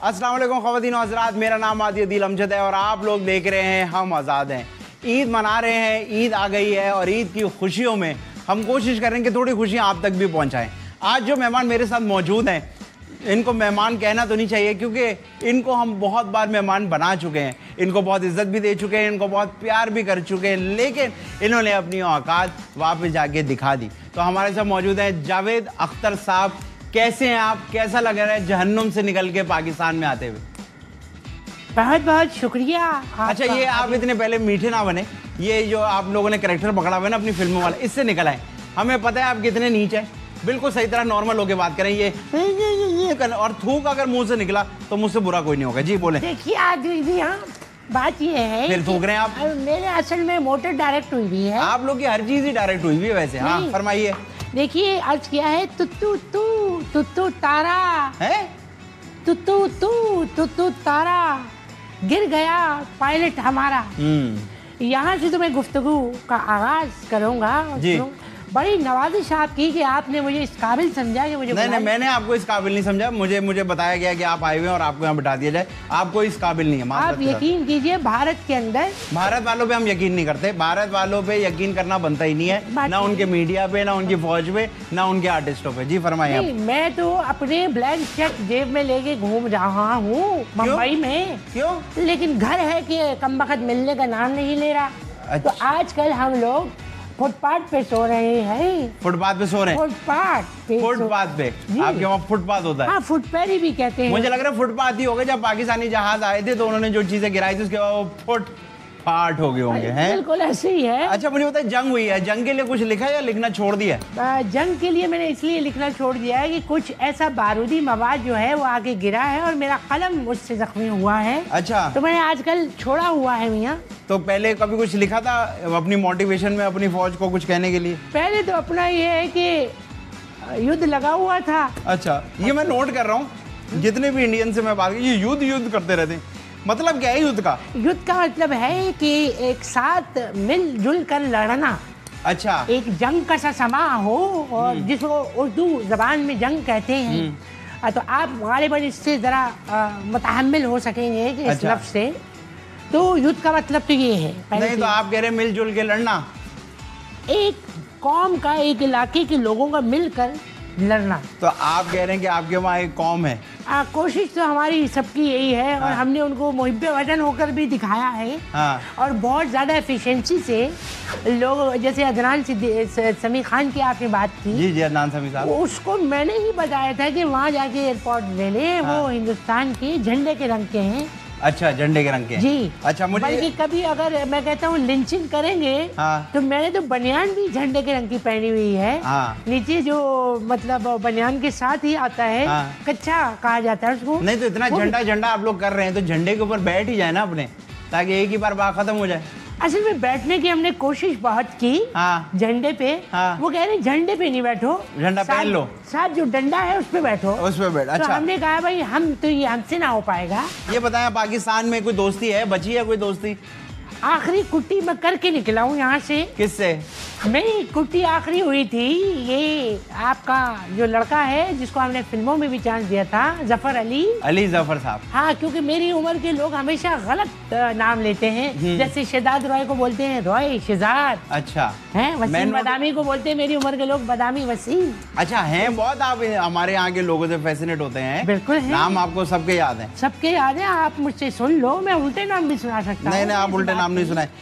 अस्सलाम वालेकुम ख़वातीन व हज़रात, मेरा नाम आदिल अमजद है और आप लोग देख रहे हैं हम आज़ाद हैं। ईद मना रहे हैं, ईद आ गई है और ईद की खुशियों में हम कोशिश करेंगे कि थोड़ी खुशियाँ आप तक भी पहुँचाएँ। आज जो मेहमान मेरे साथ मौजूद हैं, इनको मेहमान कहना तो नहीं चाहिए क्योंकि इनको हम बहुत बार मेहमान बना चुके हैं, इनको बहुत इज्जत भी दे चुके हैं, इनको बहुत प्यार भी कर चुके हैं, लेकिन इन्होंने अपनी औकात वापस जाके दिखा दी। तो हमारे साथ मौजूद हैं जावेद अख्तर साहब। कैसे हैं आप? कैसा लग रहा है जहन्नुम से निकल के पाकिस्तान में आते हुए? बहुत बहुत शुक्रिया। अच्छा, ये आप इतने पहले मीठे ना बने, ये जो आप लोगों ने कैरेक्टर पकड़ा हुआ है ना अपनी फिल्मों वाला, इससे निकल आए। हमें पता है आप कितने नीच हैं, बिल्कुल सही तरह नॉर्मल होके बात करें। ये और थूक अगर मुंह से निकला तो मुझसे बुरा कोई नहीं होगा। जी बोले। देखिए आदिल, हाँ बात ये है फिर थूक रहे हैं आप। मेरे असल में मोटर डायरेक्ट हुई भी है। आप लोग की हर चीज ही डायरेक्ट हुई भी है वैसे। हाँ फरमाइए। देखिए अर्ज किया है तुत्तू तू तुत्तू तारा है, तुत्तू तू तुत्तू तारा गिर गया पायलट हमारा। यहाँ से तो मैं गुफ्तगू का आगाज करूँगा। बड़ी नवाजिश आपकी कि आपने मुझे इस काबिल समझा कि मुझे नहीं, मैंने आपको इस काबिल नहीं समझा। मुझे बताया गया कि आप आए हुए हैं और आपको यहाँ बिठा दिया जाए। आपको इस काबिल नहीं है। आप यकीन कीजिए, भारत के अंदर भारत वालों पे हम यकीन नहीं करते। भारत वालों पे यकीन करना बनता ही नहीं है, ना उनके मीडिया पे, ना उनकी फौज पे, ना उनके आर्टिस्टों पे। जी फरमाइए। मैं तो अपने ब्लैंक चेक जेब में लेके घूम रहा हूँ मुंबई में। क्यों? लेकिन घर है कि कमबख्त मिलने का नाम नहीं ले रहा। तो आजकल हम लोग फुटपाथ पे सो रहे हैं। फुटपाथ पे सो रहे हैं? फुटपाथ पे। आपके वहाँ फुटपाथ होता है? हाँ, फुटपैरी भी कहते हैं। मुझे लग रहा है फुटपाथ ही होगा। जब पाकिस्तानी जहाज आए थे तो उन्होंने जो चीजें गिराई थी उसके बाद वो फुटपाथ हो गए होंगे। हैं? बिल्कुल ऐसे ही है। अच्छा मुझे बताइए, जंग हुई है, जंग के लिए कुछ लिखा या लिखना छोड़ दिया? जंग के लिए मैंने इसलिए लिखना छोड़ दिया है कि कुछ ऐसा बारूदी मवाद जो है वो आगे गिरा है और मेरा कलम मुझसे जख्मी हुआ है। अच्छा, तो मैंने आजकल छोड़ा हुआ है मियाँ। तो पहले कभी कुछ लिखा था अपनी मोटिवेशन में, अपनी फौज को कुछ कहने के लिए? पहले तो अपना ये है कि युद्ध लगा हुआ था। अच्छा, ये मैं नोट कर रहा हूँ, जितने भी इंडियन से मैं बात की, ये युद्ध करते रहते हैं। मतलब क्या है युद्ध का? युद्ध का मतलब है कि एक साथ मिलजुल कर लड़ना। अच्छा, एक जंग का सा समा हो, और जिसको उर्दू जबान में जंग कहते हैं। तो आप गालिबन इससे जरा मुतहम्मिल हो सकेंगे कि इस लफ्ज़ से। तो युद्ध का मतलब तो ये है। नहीं तो आप कह रहे हैं मिलजुल के लड़ना? एक कौम का, एक इलाके के लोगों का मिलकर लड़ना। तो आप कह रहे हैं कि आपके वहाँ एक कौम है? कोशिश तो हमारी सबकी यही है। और हमने उनको मुहिब्बे वतन होकर भी दिखाया है। और बहुत ज़्यादा एफिशिएंसी से लोग, जैसे अदनान समी खान की आपने बात की। जी अदनान समी साहब, उसको मैंने ही बताया था कि वहाँ जाके एयरपोर्ट ले ले। वो हिंदुस्तान के झंडे के रंग के हैं। अच्छा, झंडे के रंग के? जी। अच्छा, मुझे बल्कि कभी अगर मैं कहता हूँ लिंचिंग करेंगे, तो मैंने तो बनियान भी झंडे के रंग की पहनी हुई है। नीचे जो मतलब बनियान के साथ ही आता है, कच्चा कहा जाता है उसको। नहीं तो इतना झंडा आप लोग कर रहे हैं तो झंडे के ऊपर बैठ ही जाए ना अपने, ताकि एक ही बार बात खत्म हो जाए। असल में बैठने की हमने कोशिश बहुत की झंडे पे। वो कह रहे झंडे पे नहीं बैठो, झंडा पहन लो, साथ जो डंडा है उस पे बैठो, उस पे बैठ। अच्छा, तो हमने कहा भाई ये हमसे ना हो पाएगा। ये बताया, पाकिस्तान में कोई दोस्ती है, बची है कोई दोस्ती? आखिरी कुट्टी मैं करके निकला हूँ यहाँ से। किससे? मेरी कुट्टी आखिरी हुई थी, ये आपका जो लड़का है जिसको हमने फिल्मों में भी चांस दिया था, जफर अली जफर साहब। हाँ, क्योंकि मेरी उम्र के लोग हमेशा गलत नाम लेते हैं। जैसे शहजाद रॉय को बोलते हैं रॉय शहजाद। अच्छा है। वसीम बदामी को बोलते हैं मेरी उम्र के लोग बदामी वसीम। अच्छा, हैं बहुत। आप हमारे यहाँ के लोगों से फैसिनेट होते हैं। बिल्कुल है। नाम आपको सबके याद है? सबके याद है। आप मुझसे सुन लो, मैं उल्टे नाम भी सुना सकता हूँ। नहीं, आप उल्टे नाम नहीं सुनाए।